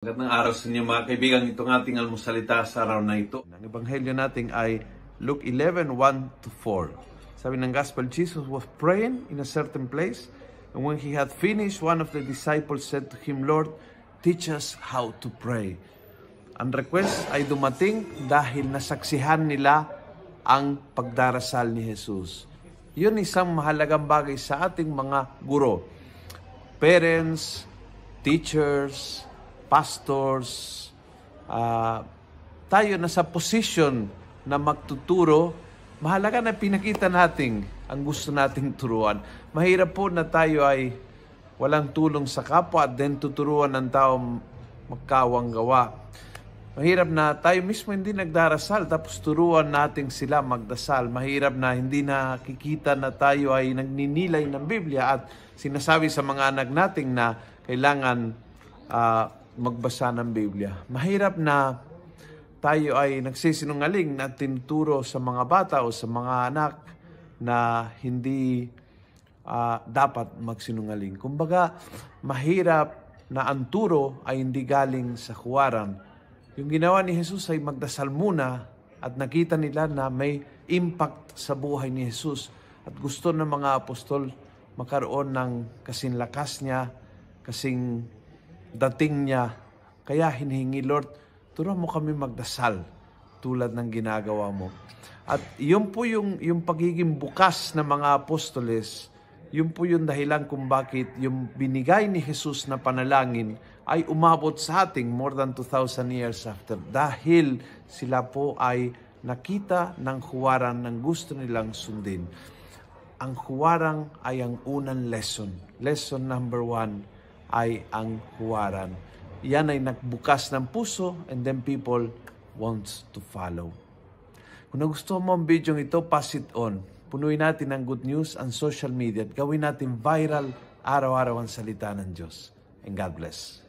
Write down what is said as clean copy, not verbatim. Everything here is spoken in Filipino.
Magandang araw sa inyo mga kaibigan. Itong ating almusalita sa araw na ito. Ang ebanghelyo natin ay Luke 11:1-4. Sabi ng Gospel, Jesus was praying in a certain place, and when he had finished, one of the disciples said to him, Lord, teach us how to pray. Ang request ay dumating dahil nasaksihan nila ang pagdarasal ni Jesus. Yun isang mahalagang bagay sa ating mga guro. Parents, teachers, pastors, tayo nasa position na magtuturo, mahalaga na pinakita natin ang gusto nating turuan. Mahirap po na tayo ay walang tulong sa kapwa at then tuturuan ng tao magkawang gawa. Mahirap na tayo mismo hindi nagdarasal tapos turuan natin sila magdasal. Mahirap na hindi nakikita na tayo ay nagninilay ng Biblia at sinasabi sa mga anak natin na kailangan magbasa ng Biblia. Mahirap na tayo ay nagsisinungaling na tinuturo sa mga bata o sa mga anak na hindi dapat magsinungaling. Kumbaga, mahirap na ang turo ay hindi galing sa huwaran. Yung ginawa ni Jesus ay magdasal muna at nakita nila na may impact sa buhay ni Jesus at gusto ng mga apostol magkaroon ng kasing lakas niya, kasing dating niya. Kaya hinihingi, Lord, turuan mo kami magdasal tulad ng ginagawa mo. At yun po yung pagiging bukas ng mga apostoles, yun po yung dahilan kung bakit yung binigay ni Jesus na panalangin ay umabot sa ating more than 2,000 years after. Dahil sila po ay nakita ng huwaran ng gusto nilang sundin. Ang huwaran ay ang unang lesson. Lesson number 1 ay ang huwaran. Yan ay nagbukas ng puso and then people wants to follow. Kung nagustuhan mo ang video ito, pass it on. Punuin natin ng good news ang social media at gawin natin viral araw-araw ang salita ng Diyos. And God bless.